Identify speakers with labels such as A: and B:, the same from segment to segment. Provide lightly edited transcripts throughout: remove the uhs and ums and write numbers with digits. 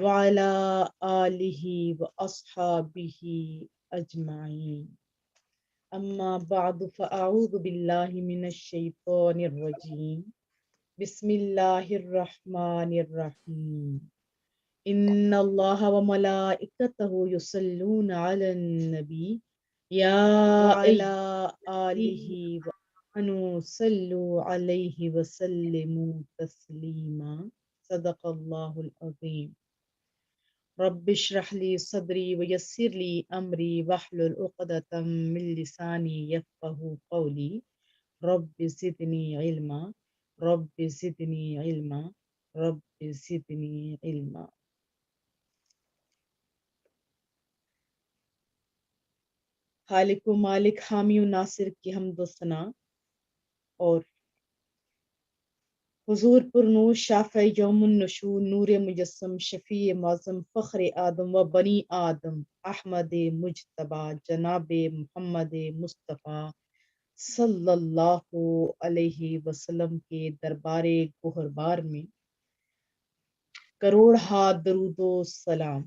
A: وعلى آله وأصحابه أجمعين. أما بعد فأعوذ بالله من الشيطان الرجيم. بسم الله الرحمن الرحيم. إن الله وملائكته يصلون على النبي يا وعلى آله وآمنوا صلوا عليه وسلموا تسليما. صدق الله العظيم. رب اشرح لي صدري ويسر لي أمري واحلل عقدة من لساني يفقهوا قولي. رب زدني علما رب زدني علما رب زدني علما. خالق و مالک، حامی و ناصر کی حمد و ثنا، اور حضور پر نور شافع یوم النشور، نور مجسم، شفیع معظم، فخر آدم و بنی آدم، احمد مجتبی جناب محمد مصطفیٰ صلی اللہ علیہ وسلم کے دربار گوہربار میں کروڑ ہاتھ درود و سلام.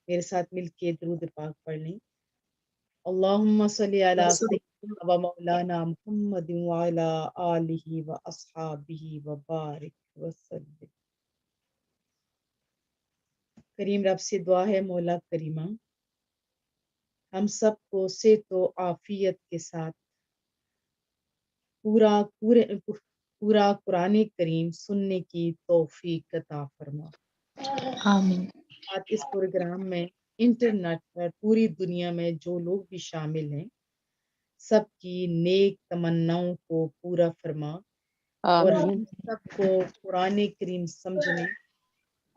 A: میرے ساتھ مل کے درود پاک پڑھ لیں. اللہم صلی علی سیدنا و مولانا محمد وعلی آلہ و اصحابہ وبارک وسلم. کریم رب سے دعا ہے مولا کریمہ ہم سب کو صحت و عافیت کے ساتھ پورا قرآن کریم سننے کی توفیق عطا فرما.
B: آمین.
A: آج اس پروگرام میں انٹرنیٹ پر پوری دنیا میں جو لوگ بھی شامل ہیں سب کی نیک تمناؤں کو پورا فرما اور ہم سب کو قرآن کریم سمجھنے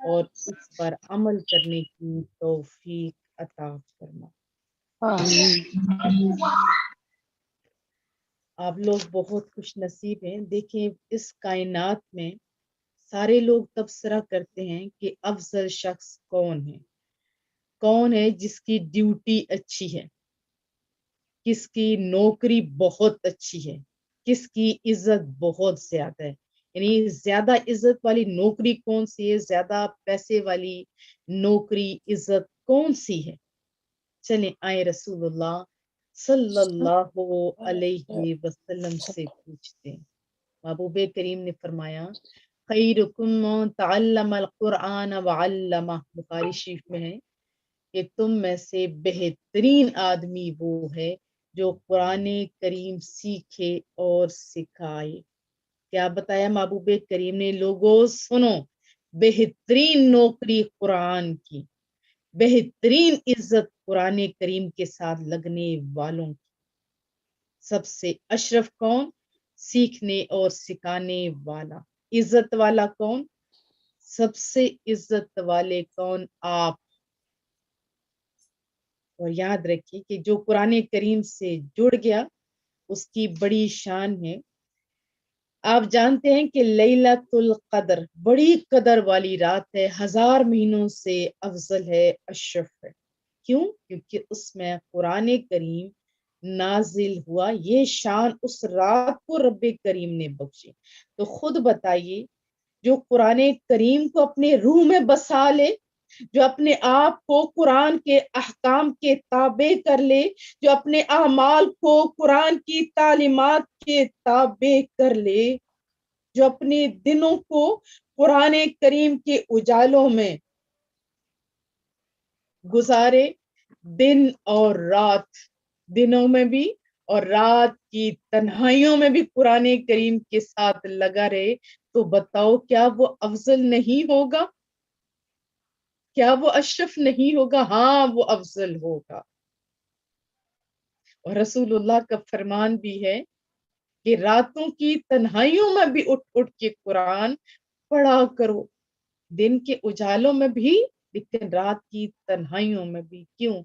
A: اور اس پر عمل کرنے کی توفیق عطا فرما.
B: آمین.
A: آپ لوگ بہت خوش نصیب ہیں. دیکھیں اس کائنات میں سارے لوگ تبصرہ کرتے ہیں کہ افضل شخص کون ہے جس کی ڈیوٹی اچھی ہے، کس کی نوکری بہت اچھی ہے، کس کی عزت بہت زیادہ ہے. یعنی زیادہ عزت والی نوکری کون سی ہے، زیادہ پیسے والی نوکری عزت کون سی ہے. چلیں آئے رسول اللہ صلی اللہ علیہ وسلم سے پوچھتے ہیں. محبوب کریم نے فرمایا خیرکم من تعلم القرآن وعلمہ، بخاری شریف میں ہے کہ تم میں سے بہترین آدمی وہ ہے جو قرآن کریم سیکھے اور سکھائے. کیا بتایا محبوب کریم نے؟ لوگوں سنو، بہترین نوکری قرآن کی، بہترین عزت قرآن کریم کے ساتھ لگنے والوں کی. سب سے اشرف کون؟ سیکھنے اور سکھانے والا. عزت والا کون؟ سب سے عزت والے کون؟ آپ. اور یاد رکھیے کہ جو قرآن کریم سے جڑ گیا اس کی بڑی شان ہے. آپ جانتے ہیں کہ لیلۃ القدر بڑی قدر والی رات ہے، 1000 مہینوں سے افضل ہے، اشرف ہے. کیوں؟ کیونکہ اس میں قرآن کریم نازل ہوا. یہ شان اس رات کو رب کریم نے بخشی. تو خود بتائیے، جو قرآن کریم کو اپنے روح میں بسا لے، جو اپنے آپ کو قرآن کے احکام کے تابع کر لے، جو اپنے اعمال کو قرآن کی تعلیمات کے تابع کر لے، جو اپنے دنوں کو قرآن کریم کے اجالوں میں گزارے، دن اور رات، دنوں میں بھی اور رات کی تنہائیوں میں بھی قرآن کریم کے ساتھ لگا رہے، تو بتاؤ کیا وہ افضل نہیں ہوگا؟ کیا وہ اشرف نہیں ہوگا؟ ہاں وہ افضل ہوگا. اور رسول اللہ کا فرمان بھی ہے کہ راتوں کی تنہائیوں میں بھی اٹھ اٹھ کے قرآن پڑھا کرو، دن کے اجالوں میں بھی لیکن رات کی تنہائیوں میں بھی. کیوں؟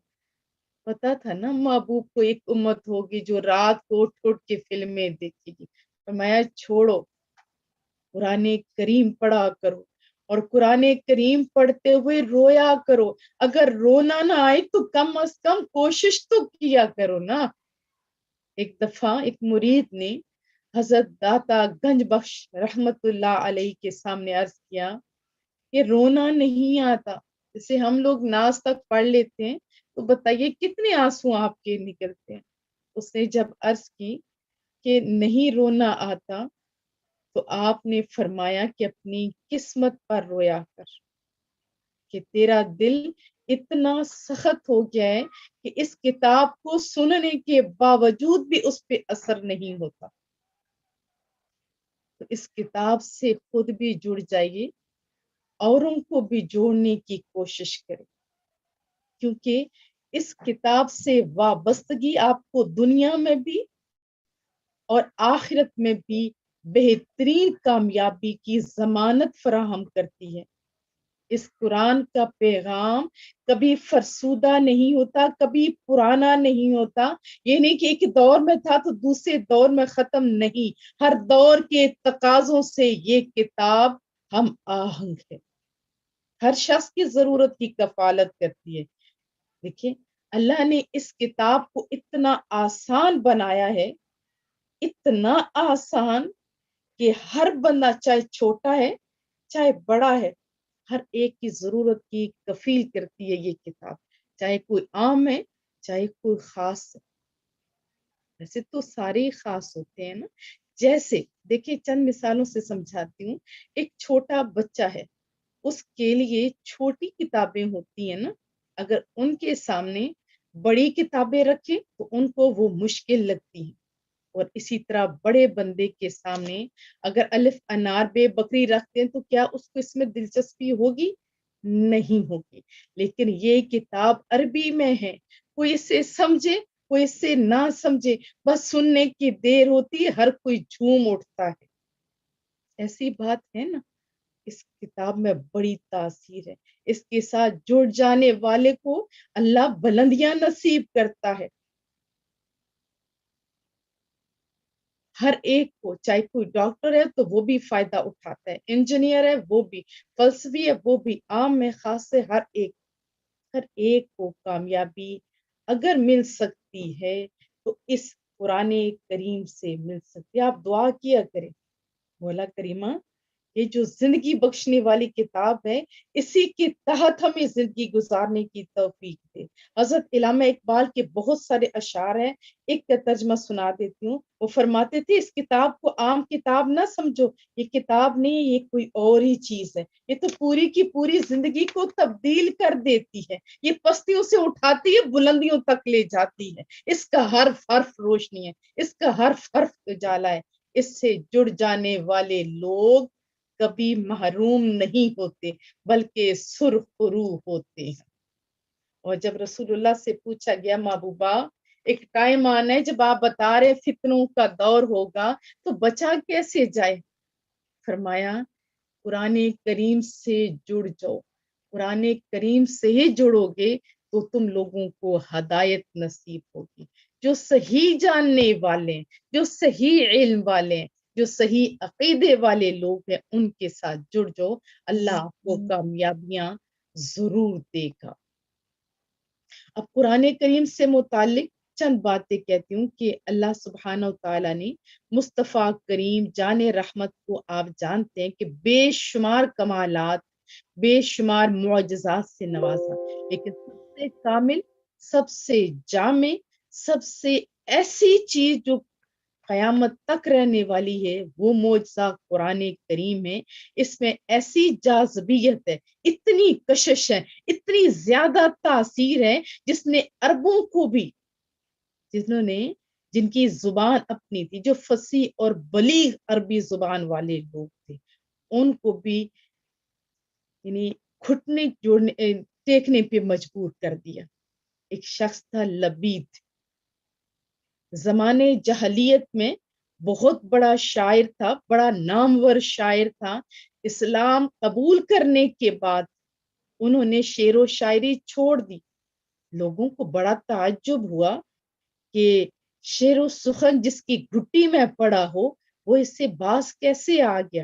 A: پتا تھا نا محبوب کو ایک امت ہوگی جو رات کو اٹھ اٹھ کے فلمیں دیکھے گی. فرمایا چھوڑو، قرآن کریم پڑھا کرو اور قرآن کریم پڑھتے ہوئے رویا کرو. اگر رونا نہ آئے تو کم از کم کوشش تو کیا کرو نا. ایک دفعہ ایک مرید نے حضرت داتا گنج بخش رحمت اللہ علیہ کے سامنے عرض کیا کہ رونا نہیں آتا. جیسے ہم لوگ ناز تک پڑھ لیتے ہیں تو بتائیے کتنے آنسو آپ کے نکلتے ہیں. اس نے جب عرض کی کہ نہیں رونا آتا تو آپ نے فرمایا کہ اپنی قسمت پر رویا کر کہ تیرا دل اتنا سخت ہو گیا ہے کہ اس کتاب کو سننے کے باوجود بھی اس پہ اثر نہیں ہوتا. تو اس کتاب سے خود بھی جڑ جائیے، اوروں کو بھی جوڑنے کی کوشش کریں، کیونکہ اس کتاب سے وابستگی آپ کو دنیا میں بھی اور آخرت میں بھی بہترین کامیابی کی ضمانت فراہم کرتی ہے. اس قرآن کا پیغام کبھی فرسودہ نہیں ہوتا، کبھی پرانا نہیں ہوتا. یہ نہیں کہ ایک دور میں تھا تو دوسرے دور میں ختم نہیں، ہر دور کے تقاضوں سے یہ کتاب ہم آہنگ ہے، ہر شخص کی ضرورت کی کفالت کرتی ہے. دیکھیں اللہ نے اس کتاب کو اتنا آسان بنایا ہے، اتنا آسان کہ ہر بندہ چاہے چھوٹا ہے چاہے بڑا ہے، ہر ایک کی ضرورت کی کفیل کرتی ہے یہ کتاب، چاہے کوئی عام ہے چاہے کوئی خاص ہے. ویسے تو سارے خاص ہوتے ہیں نا. جیسے دیکھیں چند مثالوں سے سمجھاتی ہوں. ایک چھوٹا بچہ ہے، اس کے لیے چھوٹی کتابیں ہوتی ہیں نا، اگر ان کے سامنے بڑی کتابیں رکھیں تو ان کو وہ مشکل لگتی ہیں. اور اسی طرح بڑے بندے کے سامنے اگر الف انار بے بکری رکھتے ہیں تو کیا اس کو اس میں دلچسپی ہوگی؟ نہیں ہوگی. لیکن یہ کتاب عربی میں ہے، کوئی اسے سمجھے کوئی اسے نہ سمجھے، بس سننے کی دیر ہوتی ہے ہر کوئی جھوم اٹھتا ہے. ایسی بات ہے نا. اس کتاب میں بڑی تاثیر ہے، اس کے ساتھ جڑ جانے والے کو اللہ بلندیاں نصیب کرتا ہے. ہر ایک کو، چاہے کوئی ڈاکٹر ہے تو وہ بھی فائدہ اٹھاتا ہے، انجینئر ہے وہ بھی، فلسفی ہے وہ بھی، عام میں خاص سے ہر ایک کو کامیابی اگر مل سکتی ہے تو اس قرآن کریم سے مل سکتی ہے. آپ دعا کیا کریں، مولا کریمہ یہ جو زندگی بخشنے والی کتاب ہے اسی کے تحت ہمیں زندگی گزارنے کی توفیق دے. حضرت علامہ اقبال کے بہت سارے اشعار ہیں، ایک کا ترجمہ سنا دیتی ہوں. وہ فرماتے تھے اس کتاب کو عام کتاب نہ سمجھو، یہ کتاب نہیں، یہ کوئی اور ہی چیز ہے، یہ تو پوری کی پوری زندگی کو تبدیل کر دیتی ہے، یہ پستیوں سے اٹھاتی ہے بلندیوں تک لے جاتی ہے. اس کا ہر حرف روشنی ہے، اس کا ہر حرف اجالا ہے. اس سے جڑ جانے والے لوگ کبھی محروم نہیں ہوتے بلکہ سرخرو ہوتے ہیں. اور جب رسول اللہ سے پوچھا گیا محبوبہ ایک ٹائم آنا ہے جب آپ بتا رہے فتنوں کا دور ہوگا تو بچا کیسے جائے؟ فرمایا قرآن کریم سے جڑ جاؤ، قرآن کریم سے ہی جڑو گے تو تم لوگوں کو ہدایت نصیب ہوگی. جو صحیح جاننے والے، جو صحیح علم والے، جو صحیح عقیدے والے لوگ ہیں ان کے ساتھ جڑ جاؤ، اللہ آپ کو کامیابیاں ضرور دے گا. اب قرآن کریم سے متعلق چند باتیں کہتی ہوں کہ اللہ سبحانہ و تعالیٰ نے مصطفیٰ کریم جان رحمت کو آپ جانتے ہیں کہ بے شمار کمالات، بے شمار معجزات سے نوازا، لیکن سب سے کامل، سب سے جامع، سب سے ایسی چیز جو قیامت تک رہنے والی ہے وہ معجزہ قرآن کریم ہے. اس میں ایسی جاذبیت ہے، اتنی کشش ہے، اتنی زیادہ تاثیر ہے جس نے عربوں کو بھی، جن کی زبان اپنی تھی، جو فصیح اور بلیغ عربی زبان والے لوگ تھے، ان کو بھی یعنی گھٹنے جوڑنے دیکھنے پہ مجبور کر دیا. ایک شخص تھا لبید، زمانے جہلیت میں بہت بڑا شاعر تھا، بڑا نامور شاعر تھا. اسلام قبول کرنے کے بعد انہوں نے شعر و شاعری چھوڑ دی. لوگوں کو بڑا تعجب ہوا کہ شعر و سخن جس کی گھٹی میں پڑا ہو وہ اس سے باز کیسے آ گیا.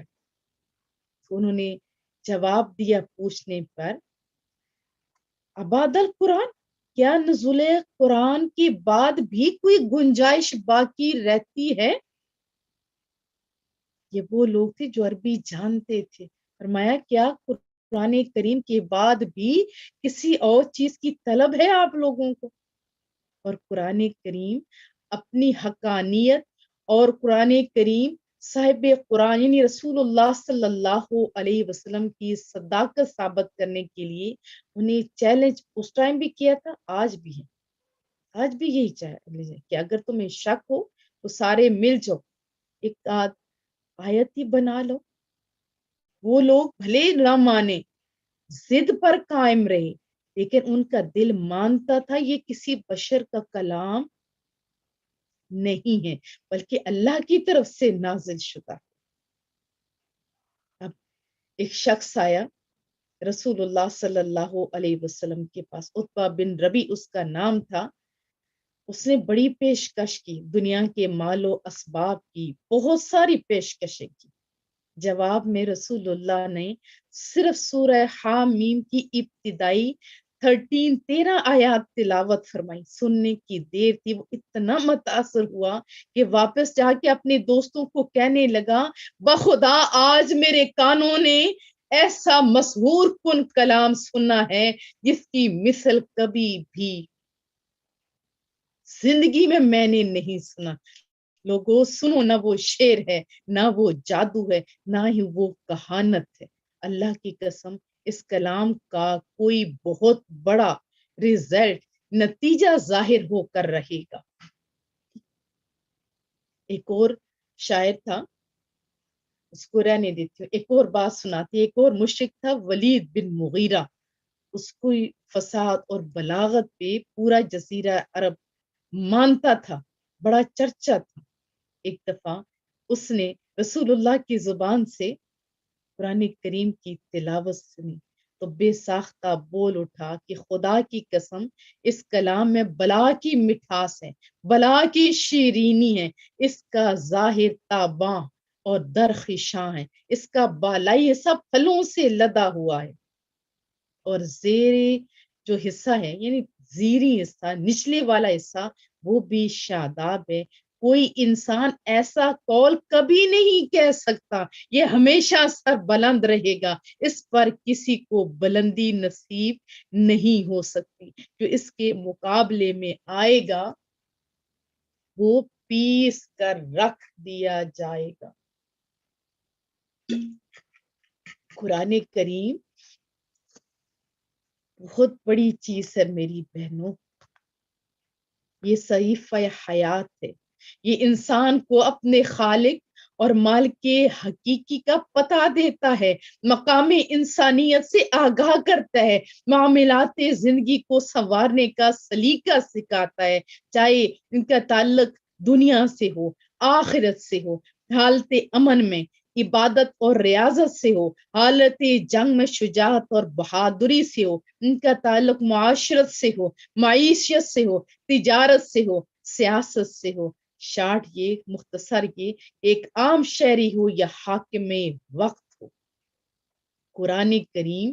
A: انہوں نے جواب دیا پوچھنے پر، عباد القرآن، کیا نزول قرآن کے بعد بھی کوئی گنجائش باقی رہتی ہے؟ یہ وہ لوگ تھے جو عربی جانتے تھے. فرمایا کیا قرآن کریم کے بعد بھی کسی اور چیز کی طلب ہے آپ لوگوں کو؟ اور قرآن کریم اپنی حقانیت اور قرآن کریم صاحب قرآن یعنی رسول اللہ صلی اللہ علیہ وسلم کی صداقت ثابت کرنے کے لیے انہیں چیلنج اس ٹائم بھی کیا تھا، آج بھی ہے، آج بھی یہی چیلنج ہے کہ اگر تمہیں شک ہو تو سارے مل جاؤ، ایک آیت ہی بنا لو۔ وہ لوگ بھلے نہ مانے، ضد پر قائم رہے، لیکن ان کا دل مانتا تھا یہ کسی بشر کا کلام نہیں ہے بلکہ اللہ کی طرف سے نازل شدہ۔ اب ایک شخص آیا رسول اللہ صلی اللہ علیہ وسلم کے پاس، عتبہ بن ربی اس کا نام تھا۔ اس نے بڑی پیشکش کی، دنیا کے مال و اسباب کی، بہت ساری پیشکشیں کی۔ جواب میں رسول اللہ نے صرف سورہ حامیم کی ابتدائی 13 آیات تلاوت فرمائی۔ سننے کی دیر تھی، وہ اتنا متاثر ہوا کہ واپس جا کے اپنے دوستوں کو کہنے لگا، بخدا آج میرے کانوں نے ایسا مسحور کن کلام سنا ہے جس کی مثل کبھی بھی زندگی میں نے نہیں سنا۔ لوگوں سنو، نہ وہ شعر ہے، نہ وہ جادو ہے، نہ ہی وہ کہانت ہے۔ اللہ کی قسم اس کلام کا کوئی بہت بڑا رزلٹ، نتیجہ ظاہر ہو کر رہے گا۔ ایک اور شاعر تھا، اس کو رہنے دیتی ہوں، ایک اور بات سناتی۔ ایک اور مشرک تھا ولید بن مغیرہ، اس کو فساد اور بلاغت پہ پورا جزیرہ عرب مانتا تھا، بڑا چرچا تھا۔ ایک دفعہ اس نے رسول اللہ کی زبان سے قرآن کریم کی تلاوت سنی تو بے ساختہ بول اٹھا کہ خدا کی قسم اس کلام میں بلا کی مٹھاس ہے، بلا کی شیرینی ہے، اس کا ظاہر تاباں اور درخشاں ہے، اس کا بالائی حصہ پھلوں سے لدا ہوا ہے اور زیرے جو حصہ ہے یعنی زیری حصہ، نچلے والا حصہ، وہ بھی شاداب ہے۔ کوئی انسان ایسا قول کبھی نہیں کہہ سکتا، یہ ہمیشہ سر بلند رہے گا، اس پر کسی کو بلندی نصیب نہیں ہو سکتی۔ جو اس کے مقابلے میں آئے گا وہ پیس کر رکھ دیا جائے گا۔ قرآن کریم بہت بڑی چیز ہے میری بہنوں، یہ صحیفہ حیات ہے، یہ انسان کو اپنے خالق اور مالک حقیقی کا پتہ دیتا ہے، مقام انسانیت سے آگاہ کرتا ہے، معاملات زندگی کو سنوارنے کا سلیقہ سکھاتا ہے، چاہے ان کا تعلق دنیا سے ہو، آخرت سے ہو، حالت امن میں عبادت اور ریاضت سے ہو، حالت جنگ میں شجاعت اور بہادری سے ہو، ان کا تعلق معاشرت سے ہو، معیشت سے ہو، تجارت سے ہو، سیاست سے ہو، شارٹ یہ مختصر یہ ایک عام شہری ہو یا حاکم وقت ہو۔ قرآن کریم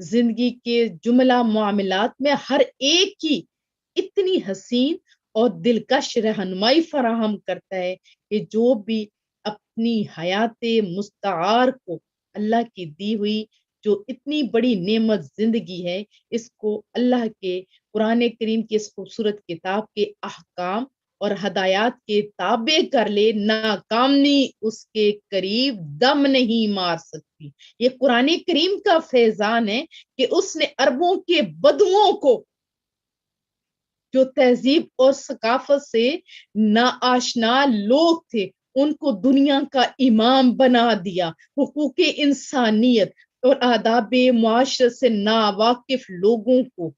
A: زندگی کے جملہ معاملات میں ہر ایک کی اتنی حسین اور دلکش رہنمائی فراہم کرتا ہے کہ جو بھی اپنی حیات مستعار کو، اللہ کی دی ہوئی جو اتنی بڑی نعمت زندگی ہے، اس کو اللہ کے قرآن کریم کی اس خوبصورت کتاب کے احکام اور ہدایات کے تابع کر لے، ناکامی اس کے قریب دم نہیں مار سکتی۔ یہ قرآن کریم کا فیضان ہے کہ اس نے عربوں کے بدوؤں کو جو تہذیب اور ثقافت سے ناآشنا لوگ تھے، ان کو دنیا کا امام بنا دیا، حقوق انسانیت اور آداب معاشرت سے ناواقف لوگوں کو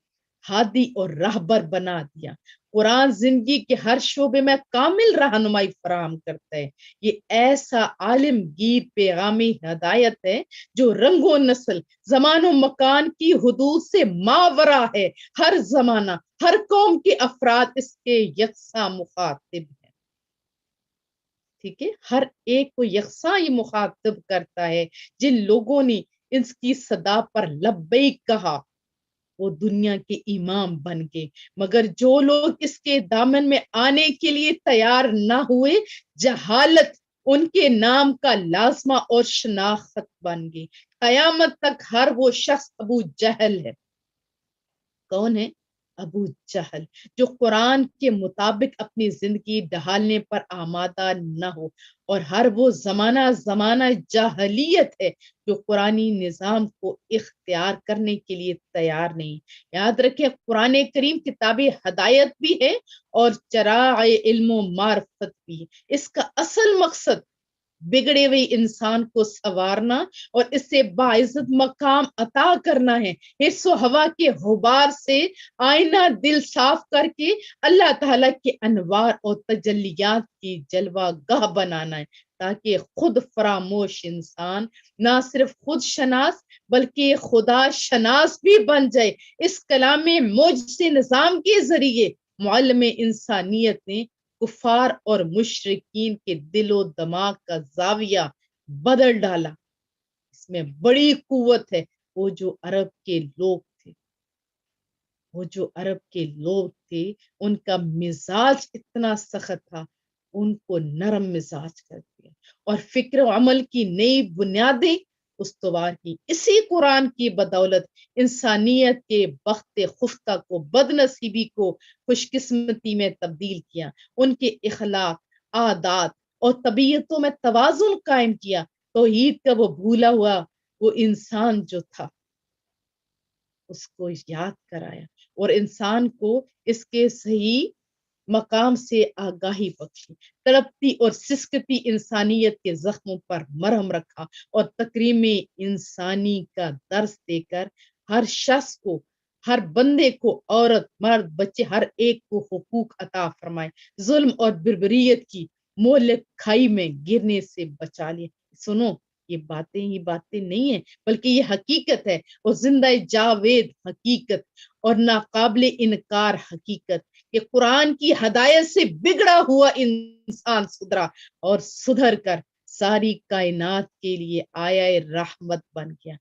A: ہادی اور راہبر بنا دیا۔ قرآن زندگی کے ہر شعبے میں کامل رہنمائی فراہم کرتا ہے۔ یہ ایسا عالمگیر پیغامی ہدایت ہے جو رنگ و نسل، زمان و مکان کی حدود سے ماورا ہے۔ ہر زمانہ، ہر قوم کے افراد اس کے یکساں مخاطب ہیں۔ ٹھیک ہے، ہر ایک کو یکساں یہ مخاطب کرتا ہے۔ جن لوگوں نے اس کی صدا پر لبیک کہا وہ دنیا کے امام بن گئے، مگر جو لوگ اس کے دامن میں آنے کے لیے تیار نہ ہوئے، جہالت ان کے نام کا لازمہ اور شناخت بن گئی۔ قیامت تک ہر وہ شخص ابو جہل ہے۔ کون ہے؟ ابو جہل، جو قرآن کے مطابق اپنی زندگی ڈھالنے پر آمادہ نہ ہو، اور ہر وہ زمانہ جاہلیت ہے جو قرآنی نظام کو اختیار کرنے کے لیے تیار نہیں۔ یاد رکھیں، قرآن کریم کتاب ہدایت بھی ہے اور چراغ علم و معرفت بھی ہے۔ اس کا اصل مقصد بگڑے ہوئے انسان کو سنوارنا اور اس سے باعزت مقام عطا کرنا ہے۔ حس و ہوا کے غبار سے آئینہ دل صاف کر کے اللہ تعالیٰ کے انوار اور تجلیات کی جلوہ گاہ بنانا ہے، تاکہ خود فراموش انسان نہ صرف خود شناس بلکہ خدا شناس بھی بن جائے۔ اس کلام معجزہ نظام کے ذریعے معلم انسانیت نے کفار اور مشرکین کے دل و دماغ کا زاویہ بدل ڈالا۔ اس میں بڑی قوت ہے۔ وہ جو عرب کے لوگ تھے ان کا مزاج اتنا سخت تھا، ان کو نرم مزاج کر دیا اور فکر و عمل کی نئی بنیادیں استوار کی۔ اسی قرآن کی بدولت انسانیت کے بخت خفتہ کو، بد نصیبی کو خوش قسمتی میں تبدیل کیا، ان کے اخلاق، عادات اور طبیعتوں میں توازن قائم کیا۔ توحید کا وہ بھولا ہوا وہ انسان جو تھا اس کو یاد کرایا اور انسان کو اس کے صحیح مقام سے آگاہی بخشی۔ تڑپتی اور سسکتی انسانیت کے زخموں پر مرہم رکھا اور تکریم انسانی کا درس دے کر ہر شخص کو، ہر بندے کو، عورت مرد بچے، ہر ایک کو حقوق عطا فرمائے، ظلم اور بربریت کی مہلک کھائی میں گرنے سے بچا لیا۔ سنو، یہ باتیں ہی باتیں نہیں ہیں بلکہ یہ حقیقت ہے، اور زندہ جاوید حقیقت اور ناقابل انکار حقیقت کہ قرآن کی ہدایت سے بگڑا ہوا انسان سدھرا اور سدھر کر ساری کائنات کے لیے آیا رحمت بن گیا۔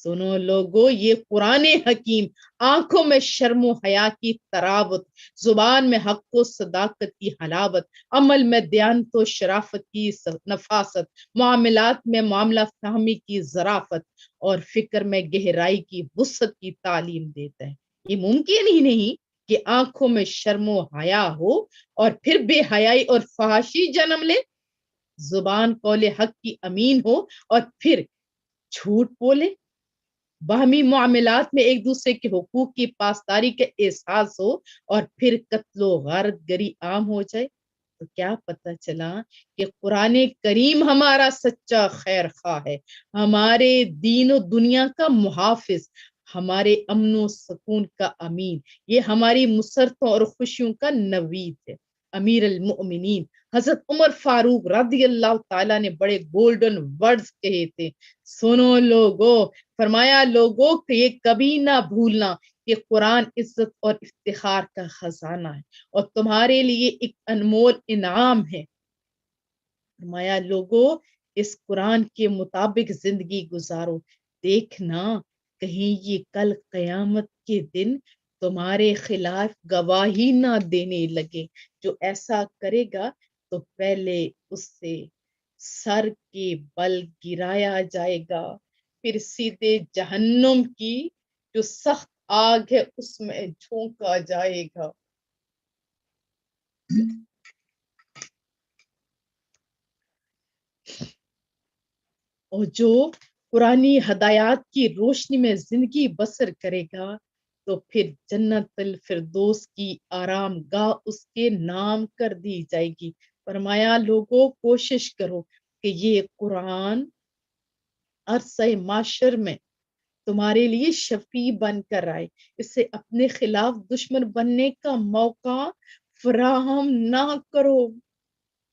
A: سنو لوگو، یہ قرآن حکیم آنکھوں میں شرم و حیا کی تراوت، زبان میں حق و صداقت کی حلاوت، عمل میں دیانت و شرافت کی نفاست، معاملات میں معاملہ فہمی کی ظرافت اور فکر میں گہرائی کی وسعت کی تعلیم دیتا ہے۔ یہ ممکن ہی نہیں کہ آنکھوں میں شرم و حیا ہو اور پھر بے حیائی اور فحاشی جنم لے، زبان قول حق کی امین ہو اور پھر جھوٹ بولے، باہمی معاملات میں ایک دوسرے کے حقوق کی پاسداری کا احساس ہو اور پھر قتل و غارت گری عام ہو جائے۔ تو کیا پتہ چلا کہ قرآن کریم ہمارا سچا خیر خواہ ہے، ہمارے دین و دنیا کا محافظ، ہمارے امن و سکون کا امین، یہ ہماری مسرتوں اور خوشیوں کا نوید ہے۔ امیر المؤمنین حضرت عمر فاروق رضی اللہ تعالیٰ نے بڑے گولڈن ورڈز کہے تھے۔ سنو لوگو، فرمایا لوگوں کہ یہ کبھی نہ بھولنا کہ قرآن عزت اور افتخار کا خزانہ ہے اور تمہارے لیے ایک انمول انعام ہے۔ فرمایا لوگو، اس قرآن کے مطابق زندگی گزارو، دیکھنا کہیں یہ کل قیامت کے دن تمہارے خلاف گواہی نہ دینے لگے۔ جو ایسا کرے گا تو پہلے اس سے سر کے بل گرایا جائے گا، پھر سیدھے جہنم کی جو سخت آگ ہے اس میں جھونکا جائے گا۔ اور جو قرآنی ہدایات کی روشنی میں زندگی بسر کرے گا تو پھر جنت الفردوس کی آرام گاہ اس کے نام کر دی جائے گی۔ فرمایا لوگوں، کوشش کرو کہ یہ قرآن عرصہ معاشر میں تمہارے لیے شفیع بن کر آئے، اس سے اپنے خلاف دشمن بننے کا موقع فراہم نہ کرو،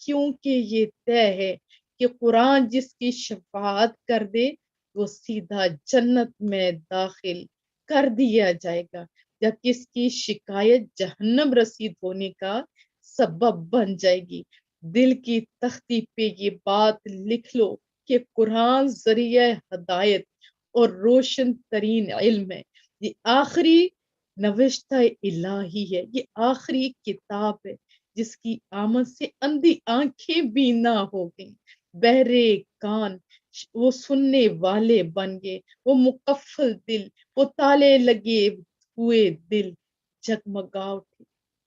A: کیونکہ یہ طے ہے کہ قرآن جس کی شفاعت کر دے وہ سیدھا جنت میں داخل کر دیا جائے گا، جب کس کی شکایت جہنم رسید ہونے کا سبب بن جائے گی۔ دل کی تختی پہ یہ بات لکھ لو کہ قرآن ذریعہ ہدایت اور روشن ترین علم ہے، یہ آخری نوشتہ الہی ہے، یہ آخری کتاب ہے جس کی آمد سے اندھی آنکھیں بینا ہو گئیں، بہرے کان وہ سننے والے بن گئے، وہ مقفل دل وہ تالے لگے ہوئے دل جگمگا اٹھے۔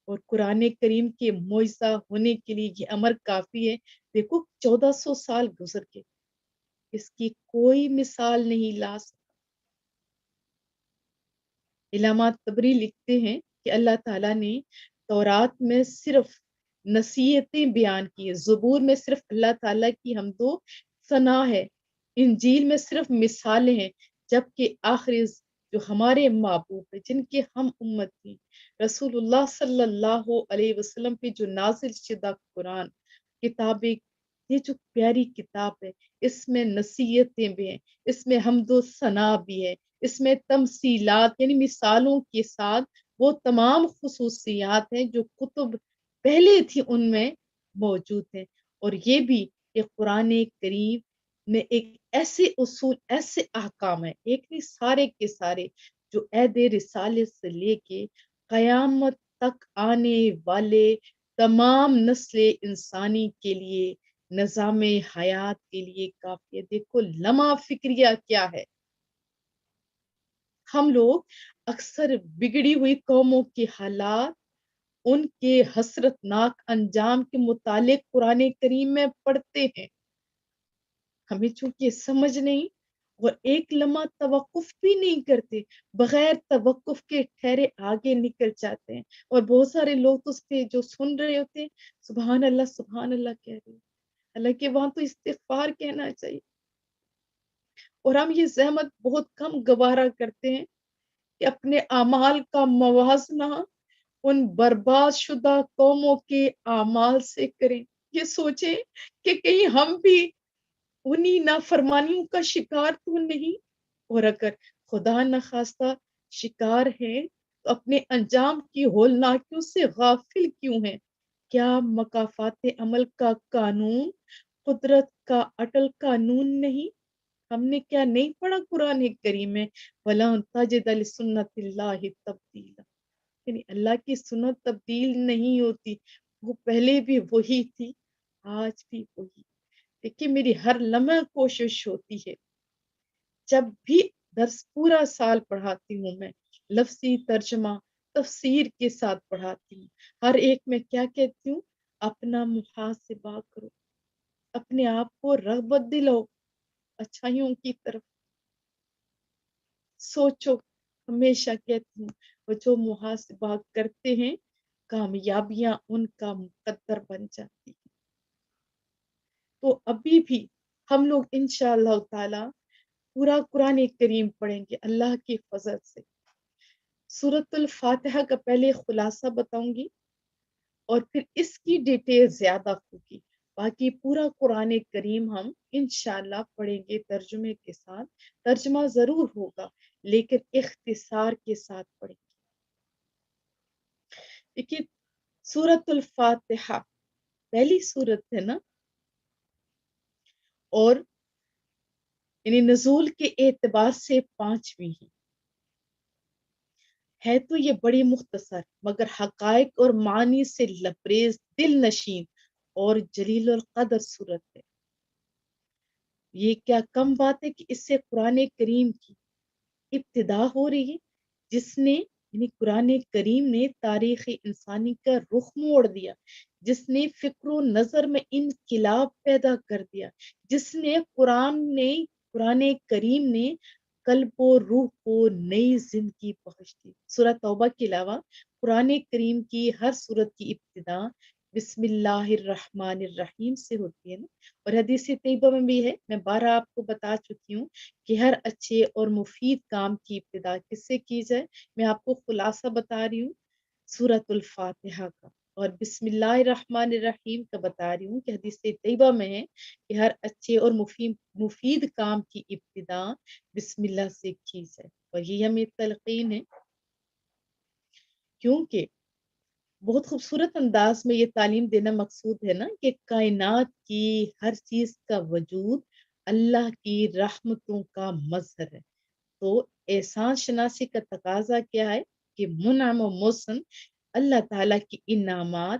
A: اور قرآن کریم کے معجزہ ہونے کے لیے یہ امر کافی ہے۔ دیکھو 1400 سال گزر گئے، اس کی کوئی مثال نہیں لا سکتا۔ علامہ طبری لکھتے ہیں کہ اللہ تعالیٰ نے تورات میں صرف نصیحتیں بیان کی ہے، زبور میں صرف اللہ تعالیٰ کی حمد و ثنا ہے، انجیل میں صرف مثالیں ہیں، جبکہ آخری جو ہمارے محبوب ہیں، جن کے ہم امت ہیں، رسول اللہ صلی اللہ علیہ وسلم پہ جو نازل شدہ قرآن کتاب، یہ جو پیاری کتاب ہے، اس میں نصیحتیں بھی ہیں، اس میں حمد و ثنا بھی ہے، اس میں تمثیلات یعنی مثالوں کے ساتھ وہ تمام خصوصیات ہیں جو کتب پہلے تھی ان میں موجود ہیں۔ اور یہ بھی کہ قرآن کریم میں ایک ایسے اصول ایسے احکام ہیں، ایک نہیں سارے کے سارے، جو عہد رسالے سے لے کے قیامت تک آنے والے تمام نسل انسانی کے لیے نظام حیات کے لیے کافی ہے۔ دیکھو لمحہ فکریہ کیا ہے، ہم لوگ اکثر بگڑی ہوئی قوموں کے حالات، ان کے حسرت ناک انجام کے متعلق قرآن کریم میں پڑھتے ہیں، ہمیں چونکہ سمجھ نہیں اور ایک لمحہ توقف بھی نہیں کرتے، بغیر توقف کے ٹھہرے آگے نکل جاتے ہیں۔ اور بہت سارے لوگ تو اس پہ جو سن رہے ہوتے ہیں سبحان اللہ کہہ رہے ہیں، حالانکہ وہاں تو استغفار کہنا چاہیے۔ اور ہم یہ زحمت بہت کم گوارا کرتے ہیں کہ اپنے اعمال کا موازنہ ان برباد شدہ قوموں کے اعمال سے کریں، یہ سوچیں کہ کہیں ہم بھی انہی نافرمانیوں کا شکار تو نہیں، اور اگر خدا نخواستہ شکار ہیں تو اپنے انجام کی ہولناکیوں سے غافل کیوں ہیں؟ کیا مکافات عمل کا قانون قدرت کا اٹل قانون نہیں؟ ہم نے کیا نہیں پڑھا قرآن کریم میں وَلَن تَجِدَ لِسُنَّتِ اللَّهِ تَبْدِيلًا، یعنی اللہ کی سنت تبدیل نہیں ہوتی، وہ پہلے بھی وہی تھی، آج بھی وہی۔ دیکھیے میری ہر لمحہ کوشش ہوتی ہے، جب بھی درس پورا سال پڑھاتی ہوں میں، لفظی ترجمہ تفسیر کے ساتھ پڑھاتی ہوں، ہر ایک میں کیا کہتی ہوں، اپنا محاسبہ کرو، اپنے آپ کو رغبت دلاؤ اچھائیوں کی طرف، سوچو، ہمیشہ کہتی ہوں وہ جو محاسبہ کرتے ہیں کامیابیاں ان کا مقدر بن جاتی ہیں۔ تو ابھی بھی ہم لوگ انشاءاللہ تعالی پورا قرآن کریم پڑھیں گے اللہ کی فضل سے۔ سورۃ الفاتحہ کا پہلے خلاصہ بتاؤں گی اور پھر اس کی ڈیٹیل زیادہ ہوگی، باقی پورا قرآن کریم ہم انشاءاللہ پڑھیں گے ترجمے کے ساتھ، ترجمہ ضرور ہوگا لیکن اختصار کے ساتھ پڑھیں گے۔ دیکھیے سورۃ الفاتحہ پہلی سورت ہے نا، اور یعنی نزول کے اعتبار سے پانچویں ہے تو یہ بڑی مختصر مگر حقائق اور معنی سے لبریز دل نشین اور جلیل القدر صورت ہے۔ یہ کیا کم بات ہے کہ اس سے قرآن کریم کی ابتدا ہو رہی ہے، جس نے یعنی قرآن کریم نے تاریخ انسانی کا رخ موڑ دیا، جس نے فکر و نظر میں انقلاب پیدا کر دیا، جس نے قرآن کریم نے قلب و روح کو نئی زندگی بخش دی۔ سورہ توبہ کے علاوہ قرآن کریم کی ہر سورت کی ابتدا بسم اللہ الرحمن الرحیم سے ہوتی ہے نا، اور حدیث طیبہ میں بھی ہے، میں بارہا آپ کو بتا چکی ہوں کہ ہر اچھے اور مفید کام کی ابتدا کس سے کی جائے۔ میں آپ کو خلاصہ بتا رہی ہوں سورۃ الفاتحہ کا، اور بسم اللہ الرحمن الرحیم کا بتا رہی ہوں کہ حدیث طیبہ میں ہے کہ ہر اچھے اور مفید کام کی ابتدا بسم اللہ سے کی جائے، اور یہ ہمیں تلقین ہے، کیونکہ بہت خوبصورت انداز میں یہ تعلیم دینا مقصود ہے نا کہ کائنات کی ہر چیز کا وجود اللہ کی رحمتوں کا مظہر ہے۔ تو احسان شناسی کا تقاضا کیا ہے کہ منعم و محسن اللہ تعالیٰ کی انعامات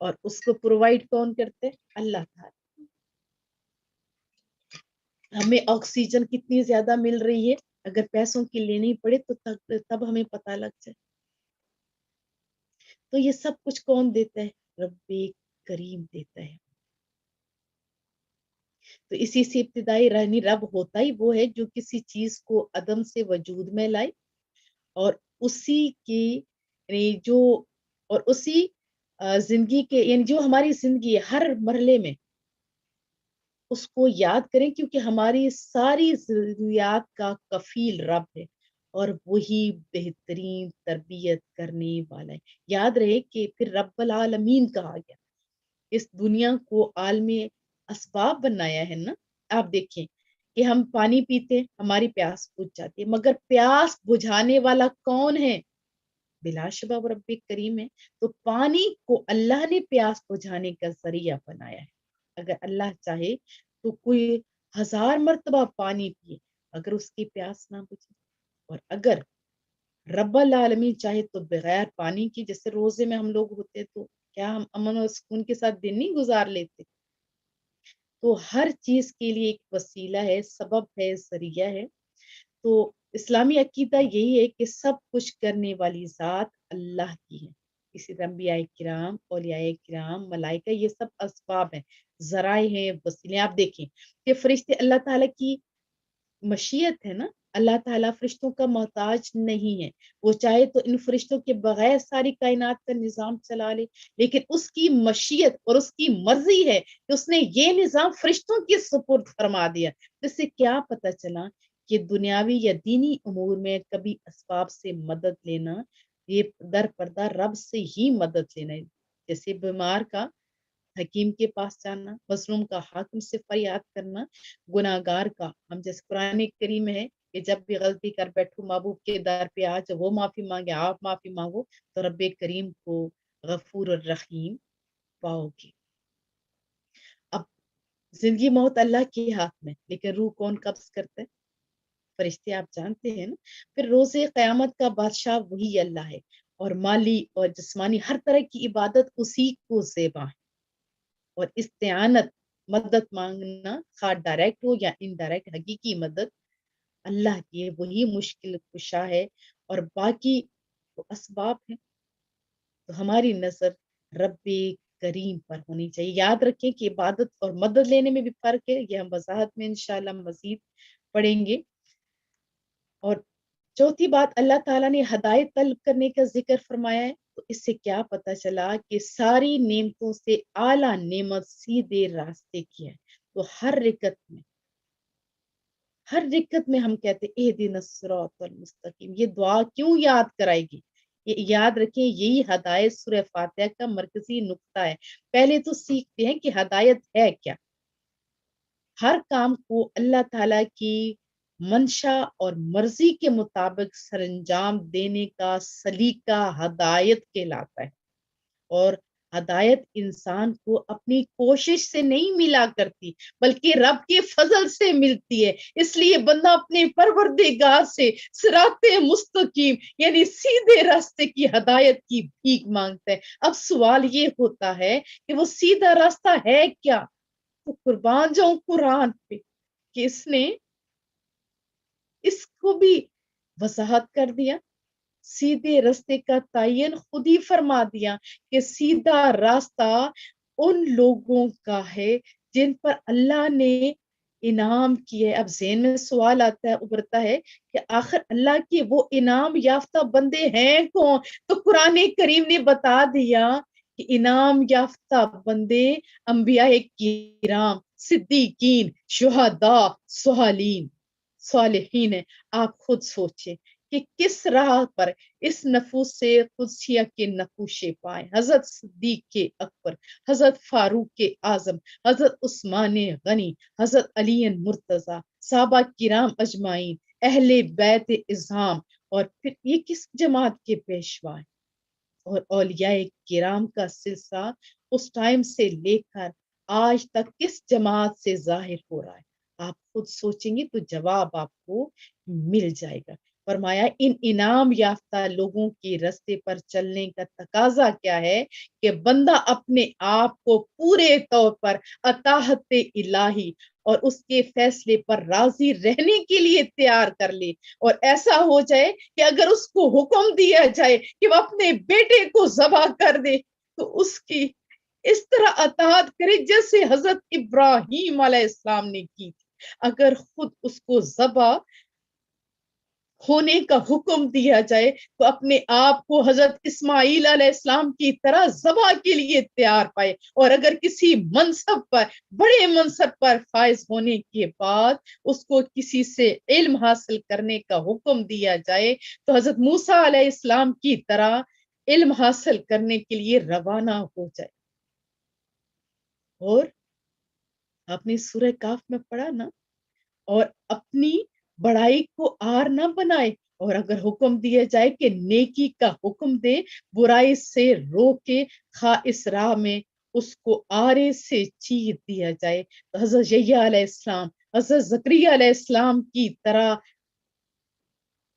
A: اور اس کو پرووائڈ کون کرتے؟ اللہ تعالیٰ. ہمیں آکسیجن کتنی زیادہ مل رہی ہے، اگر پیسوں کی لینی پڑے تو تب ہمیں پتہ لگ جائے. تو یہ سب کچھ کون دیتا ہے؟ رب کریم دیتا ہے. تو اسی سے ابتدائی رہنی رب ہوتا ہی وہ ہے جو کسی چیز کو عدم سے وجود میں لائے، اور اسی کی یعنی جو اور اسی زندگی کے یعنی جو ہماری زندگی ہے ہر مرحلے میں اس کو یاد کریں، کیونکہ ہماری ساری ضروریات کا کفیل رب ہے اور وہی بہترین تربیت کرنے والا ہے. یاد رہے کہ پھر رب العالمین کہا گیا. اس دنیا کو عالم اسباب بنایا ہے نا. آپ دیکھیں کہ ہم پانی پیتے ہماری پیاس بجھ جاتی ہے، مگر پیاس بجھانے والا کون ہے؟ بلا شبہ وہ رب کریم ہے. تو پانی کو اللہ نے پیاس بجھانے کا ذریعہ بنایا ہے. اگر اللہ چاہے تو کوئی 1000 مرتبہ پانی پیے اگر اس کی پیاس نہ بجھے، اور اگر رب العالمین چاہے تو بغیر پانی کی، جیسے روزے میں ہم لوگ ہوتے تو کیا ہم امن اور سکون کے ساتھ دن نہیں گزار لیتے؟ تو ہر چیز کے لیے ایک وسیلہ ہے، سبب ہے، ذریعہ ہے. تو اسلامی عقیدہ یہی ہے کہ سب کچھ کرنے والی ذات اللہ کی ہے. اسی طرح انبیاء کرام، اولیاء کرام، ملائکہ، یہ سب اسباب ہیں، ذرائع ہیں، وسیلے. آپ دیکھیں کہ فرشتے اللہ تعالیٰ کی مشیت ہے نا. اللہ تعالیٰ فرشتوں کا محتاج نہیں ہے. وہ چاہے تو ان فرشتوں کے بغیر ساری کائنات کا نظام چلا لے، لیکن اس کی مشیت اور اس کی مرضی ہے کہ اس نے یہ نظام فرشتوں کے سپرد فرما دیا. اس سے کیا پتہ چلا کہ دنیاوی یا دینی امور میں کبھی اسباب سے مدد لینا، یہ در پردہ رب سے ہی مدد لینا ہے. جیسے بیمار کا حکیم کے پاس جانا، مظلوم کا حاکم سے فریاد کرنا، گناہگار کا ہم جیسے قرآن کریم ہے کہ جب بھی غلطی کر بیٹھو محبوب کے در پہ آ، جب وہ معافی مانگے آپ معافی مانگو تو رب کریم کو غفور الرحیم پاؤ گے. اب زندگی موت اللہ کے ہاتھ میں، لیکن روح کون قبض کرتا ہے؟ فرشتے. آپ جانتے ہیں نا. پھر روز قیامت کا بادشاہ وہی اللہ ہے، اور مالی اور جسمانی ہر طرح کی عبادت اسی کو زیبا ہے. اور استعانت، مدد مانگنا، خواہ ڈائریکٹ ہو یا انڈائریکٹ، حقیقی مدد اللہ کی ہے، وہی مشکل کشا ہے، اور باقی وہ اسباب ہیں. تو ہماری نظر رب کریم پر ہونی چاہیے. یاد رکھیں کہ عبادت اور مدد لینے میں بھی فرق ہے، یہ ہم وضاحت میں انشاءاللہ مزید پڑھیں گے. اور چوتھی بات، اللہ تعالیٰ نے ہدایت طلب کرنے کا ذکر فرمایا ہے. تو اس سے کیا پتہ چلا کہ ساری نعمتوں سے اعلیٰ نعمت سیدھے راستے کی ہے. تو ہر رکعت میں ہم کہتے اہدنا الصراط المستقیم. یہ دعا کیوں یاد کرائے گی؟ یہ یاد رکھیں، یہی ہدایت سورہ فاتحہ کا مرکزی نقطہ ہے. پہلے تو سیکھتے ہیں کہ ہدایت ہے کیا. ہر کام کو اللہ تعالیٰ کی منشا اور مرضی کے مطابق سر انجام دینے کا سلیقہ ہدایت کہلاتا ہے. اور ہدایت انسان کو اپنی کوشش سے نہیں ملا کرتی، بلکہ رب کے فضل سے ملتی ہے. اس لیے بندہ اپنے پروردگار سے صراط مستقیم یعنی سیدھے راستے کی ہدایت کی بھیک مانگتا ہے. اب سوال یہ ہوتا ہے کہ وہ سیدھا راستہ ہے کیا؟ تو قربان جاؤں قرآن پہ کہ اس نے اس کو بھی وضاحت کر دیا. سیدھے راستے کا تعین خود ہی فرما دیا کہ سیدھا راستہ ان لوگوں کا ہے جن پر اللہ نے انعام کیے. اب ذہن میں سوال آتا ہے، ابھرتا ہے کہ آخر اللہ کے وہ انعام یافتہ بندے ہیں کون؟ تو قرآن کریم نے بتا دیا کہ انعام یافتہ بندے انبیاء کرام، صدیقین، شہداء، صالحین ہیں. آپ خود سوچیں کہ کس راہ پر اس نفوس سے قدسیہ کے نقوشے پائے. حضرت صدیق کے اکبر، حضرت فاروق کے اعظم، حضرت عثمان غنی، حضرت علی مرتضی، صحابہ کرام اجمعین، اہل بیت اعظام، اور پھر یہ کس جماعت کے پیشوا ہیں؟ اور اولیاء کرام کا سلسلہ اس ٹائم سے لے کر آج تک کس جماعت سے ظاہر ہو رہا ہے؟ آپ خود سوچیں گے تو جواب آپ کو مل جائے گا. فرمایا ان انعام یافتہ لوگوں کے راستے پر چلنے کا تقاضا کیا ہے کہ بندہ اپنے آپ کو پورے طور پر اطاعت الہی اور اس کے فیصلے پر راضی رہنے کے لیے تیار کر لے، اور ایسا ہو جائے کہ اگر اس کو حکم دیا جائے کہ وہ اپنے بیٹے کو ذبح کر دے تو اس کی اس طرح اطاعت کرے جیسے حضرت ابراہیم علیہ السلام نے کی تھی۔ اگر خود اس کو ذبح ہونے کا حکم دیا جائے تو اپنے آپ کو حضرت اسماعیل علیہ السلام کی طرح ذبح کے لیے تیار پائے، اور اگر کسی منصب پر، بڑے منصب پر فائز ہونے کے بعد اس کو کسی سے علم حاصل کرنے کا حکم دیا جائے تو حضرت موسیٰ علیہ السلام کی طرح علم حاصل کرنے کے لیے روانہ ہو جائے۔ اور آپ نے سورہ کاف میں پڑھا نا، اور اپنی بڑائی کو آر نہ بنائے، اور اگر حکم دیا جائے کہ نیکی کا حکم دے، برائی سے روکے، خواہ اس راہ میں اس کو آرے سے چیر دیا جائے، تو حضرت یحییٰ علیہ السلام، حضرت زکریا علیہ السلام کی طرح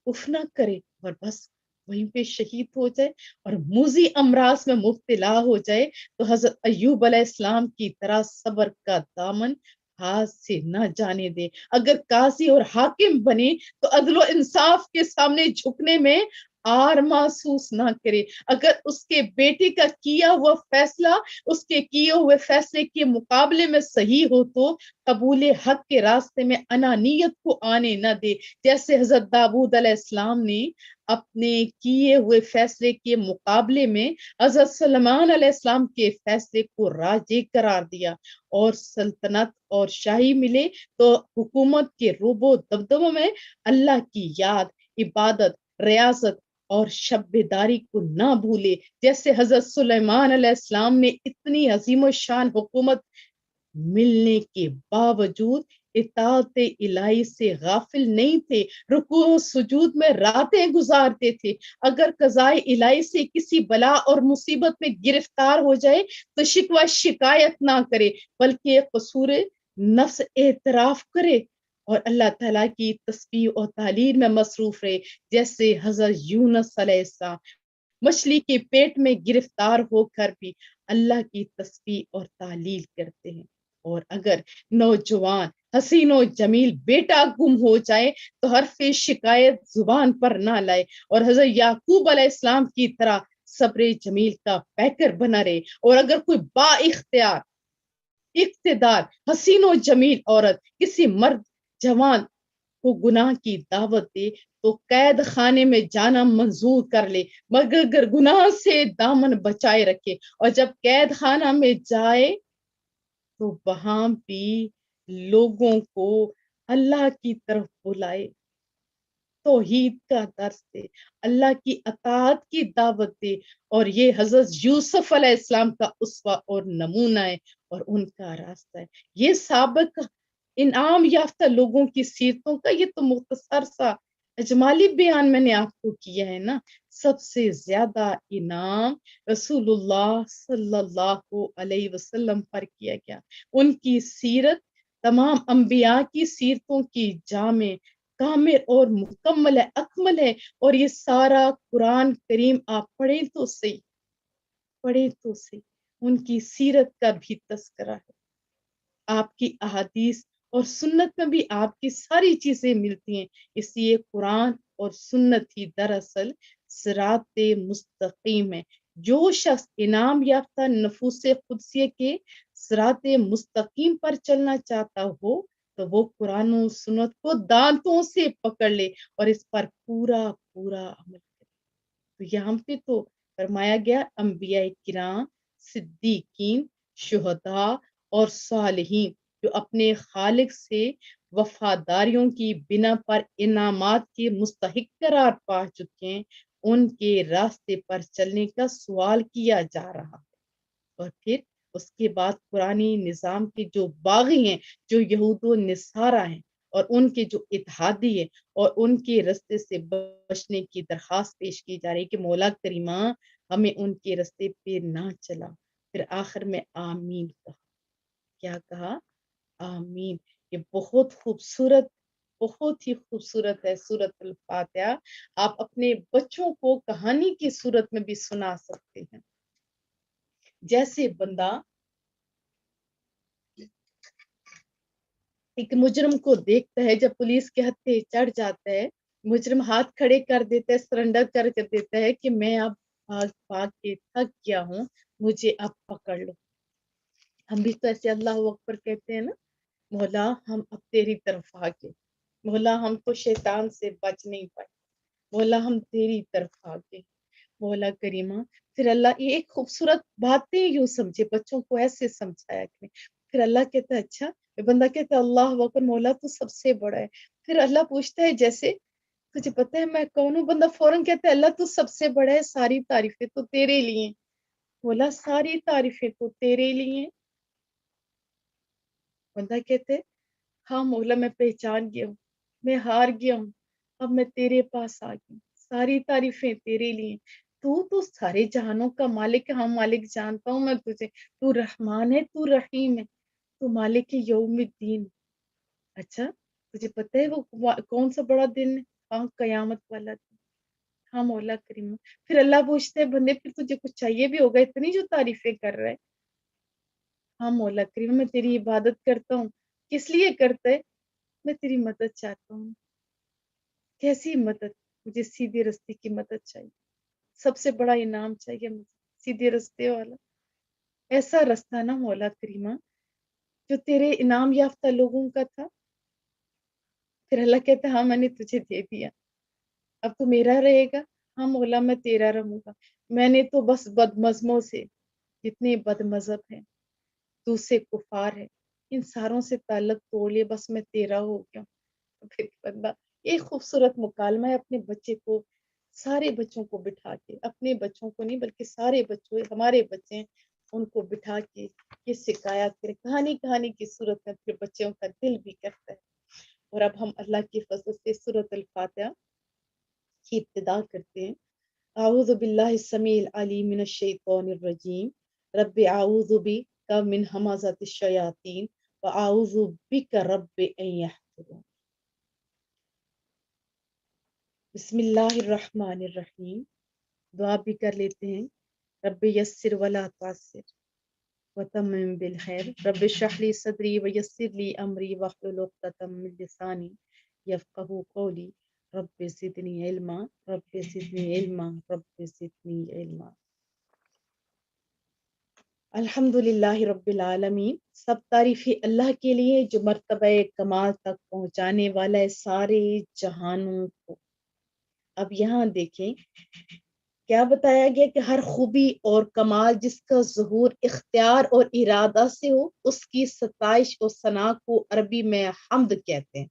A: اف نہ کرے اور بس وہیں پہ شہید ہو جائے، اور موذی امراض میں مبتلا ہو جائے تو حضرت ایوب علیہ السلام کی طرح صبر کا دامن ہاتھ سے نہ جانے دے۔ اگر قاضی اور حاکم بنے تو عدل و انصاف کے سامنے جھکنے میں آر محسوس نہ کرے۔ اگر اس کے بیٹے کا کیا ہوا فیصلہ اس کے کیے ہوئے فیصلے کے مقابلے میں صحیح ہو تو قبول حق کے راستے میں انانیت کو آنے نہ دے، جیسے حضرت داؤد علیہ السلام نے اپنے کیے ہوئے فیصلے کے مقابلے میں حضرت سلیمان علیہ السلام کے فیصلے کو راجے قرار دیا، اور سلطنت اور شاہی ملے تو حکومت کے رعب و دبدبوں میں اللہ کی یاد، عبادت، ریاضت اور شب بیداری کو نہ بھولے، جیسے حضرت سلیمان علیہ السلام نے اتنی عظیم و شان حکومت ملنے کے باوجود اطاعت الہی سے غافل نہیں تھے، رکوع و سجود میں راتیں گزارتے تھے۔ اگر قضائے الہی سے کسی بلا اور مصیبت میں گرفتار ہو جائے تو شکوہ شکایت نہ کرے، بلکہ قصور نفس اعتراف کرے اور اللہ تعالیٰ کی تسبیح اور تعلیل میں مصروف رہے، جیسے حضرت یونس علیہ السلام مچھلی کے پیٹ میں گرفتار ہو کر بھی اللہ کی تسبیح اور تعلیل کرتے ہیں۔ اور اگر نوجوان حسین و جمیل بیٹا گم ہو جائے تو حرف شکایت زبان پر نہ لائے، اور حضرت یعقوب علیہ السلام کی طرح صبر جمیل کا پیکر بنا رہے، اور اگر کوئی با اختیار اقتدار حسین و جمیل عورت کسی مرد جوان کو گناہ کی دعوت دے تو قید خانے میں جانا منظور کر لے، مگر اگر گناہ سے دامن بچائے رکھے، اور جب قید خانہ میں جائے تو وہاں بھی لوگوں کو اللہ کی طرف بلائے، توحید کا درس دے، اللہ کی اطاعت کی دعوت دے، اور یہ حضرت یوسف علیہ السلام کا اسوہ اور نمونہ ہے اور ان کا راستہ ہے۔ یہ سابق انعام یافتہ لوگوں کی سیرتوں کا یہ تو مختصر سا اجمالی بیان میں نے آپ کو کیا ہے نا۔ سب سے زیادہ انعام رسول اللہ صلی اللہ علیہ وسلم پر کیا گیا، ان کی سیرت تمام انبیاء کی سیرتوں کی جامع، کامل اور مکمل ہے، اکمل ہے، اور یہ سارا قرآن کریم آپ پڑھیں تو صحیح، پڑھیں تو صحیح، ان کی سیرت کا بھی تذکرہ ہے۔ آپ کی احادیث اور سنت میں بھی آپ کی ساری چیزیں ملتی ہیں، اس لیے قرآن اور سنت ہی دراصل صراط مستقیم ہے۔ جو شخص انعام یافتہ نفوس قدسیہ کے صراط مستقیم پر چلنا چاہتا ہو تو وہ قرآن و سنت کو دانتوں سے پکڑ لے اور اس پر پورا پورا عمل کرے۔ تو یہاں پہ تو فرمایا گیا انبیاء کرام، صدیقین، شہداء اور صالحین جو اپنے خالق سے وفاداریوں کی بنا پر انعامات کے مستحق قرار پا چکے ہیں، ان کے راستے پر چلنے کا سوال کیا جا رہا ہے۔ اور پھر اس کے بعد قرآنی نظام کے جو باغی ہیں، جو یہود و نصارہ ہیں اور ان کے جو اتحادی ہیں، اور ان کے راستے سے بچنے کی درخواست پیش کی جا رہی کہ مولا کریمہ ہمیں ان کے راستے پہ نہ چلا۔ پھر آخر میں آمین کہا۔ کیا کہا؟ آمین۔ یہ بہت خوبصورت بہت ہی خوبصورت ہے سورۃ الفاتحہ. آپ اپنے بچوں کو کہانی کی صورت میں بھی سنا سکتے ہیں. جیسے بندہ ایک مجرم کو دیکھتا ہے، جب پولیس کے ہتھے چڑھ جاتا ہے، مجرم ہاتھ کھڑے کر دیتا ہے، سرنڈر کر کے دیتا ہے کہ میں اب بھاگ بھاگ کے تھک گیا ہوں، مجھے اب پکڑ لو. ہم بھی تو ایسے اللہ اکبر کہتے ہیں نا، مولا ہم اب تیری طرف آگے، مولا ہم تو شیطان سے بچ نہیں پائے، مولا ہم تیری طرف آگے، مولا کریمہ. پھر اللہ یہ ایک خوبصورت باتیں یوں سمجھے، بچوں کو ایسے سمجھایا کریں. پھر اللہ کہتا ہے اچھا، بندہ کہتا ہے اللہ اکبر، مولا تو سب سے بڑا ہے. پھر اللہ پوچھتا ہے جیسے تجھے پتہ ہے میں کون ہوں؟ بندہ فوراً کہتا ہے اللہ تو سب سے بڑا ہے، ساری تعریفیں تو تیرے لیے. مولا ساری تعریفیں تو تیرے لیے. بندہ کہتے ہاں مولا میں پہچان گیا ہوں، میں ہار گیا ہوں، اب میں تیرے پاس آ گئی، ساری تعریفیں تیرے لیے. تو سارے جہانوں کا مالک ہے. ہاں مالک جانتا ہوں میں تجھے، تو رحمان ہے، تو رحیم ہے، تو مالک یوم الدین. اچھا تجھے پتہ ہے وہ کون سا بڑا دن ہے؟ ہاں قیامت والا دن. ہاں مولا کریم. پھر اللہ پوچھتے ہیں بندے پھر تجھے کچھ چاہیے بھی ہوگا، اتنی جو تعریفیں کر رہے. ہاں مولا کریم میں تیری عبادت کرتا ہوں. کس لیے کرتا ہے؟ میں تیری مدد چاہتا ہوں. کیسی مدد؟ مجھے سیدھے رستے کی مدد چاہیے، سب سے بڑا انعام چاہیے مجھے، سیدھے رستے والا ایسا رستہ نا مولا کریمہ جو تیرے انعام یافتہ لوگوں کا تھا. پھر اللہ کہتا ہے ہاں میں نے تجھے دے دیا، اب تو میرا رہے گا. ہاں مولا میں تیرا رہوں گا. میں نے تو بس بد مذہبوں سے، جتنے بد مذہب ہیں، تو سے کفار ہے، ان ساروں سے تعلق توڑ لے، بس میں تیرا ہو گیا. پھر بندہ ایک خوبصورت مکالمہ ہے اپنے بچے کو، سارے بچوں کو بٹھا کے، اپنے بچوں کو نہیں بلکہ سارے بچوں، ہمارے بچے ہیں، ان کو بٹھا کے یہ سکھایا کرے کہانی کی صورت میں. پھر بچوں کا دل بھی کرتا ہے. اور اب ہم اللہ کی فضل سے سورۃ الفاتحہ کی ابتدا کرتے ہیں. اعوذ باللہ السمیع العلیم من الشیطان الرجیم، رب اعوذ بک من ہمزات الشیاطین واعوذ بک رب ان یحضرون. بسم اللہ الرحمن الرحیم. دعا بھی کر لیتے ہیں. رب یسر ولا تعسر وتمم بالخیر، رب اشرح لی صدری ویسر لی امری واحلل عقدۃ من لسانی یفقہوا قولی. رب زدنی علما، رب زدنی علما، رب زدنی علما. الحمدللہ رب العالمین. سب تعریفیں اللہ کے لیے جو مرتبہ کمال تک پہنچانے والا ہے سارے جہانوں کو. اب یہاں دیکھیں کیا بتایا گیا کہ ہر خوبی اور کمال جس کا ظہور اختیار اور ارادہ سے ہو، اس کی ستائش اور ثنا کو عربی میں حمد کہتے ہیں.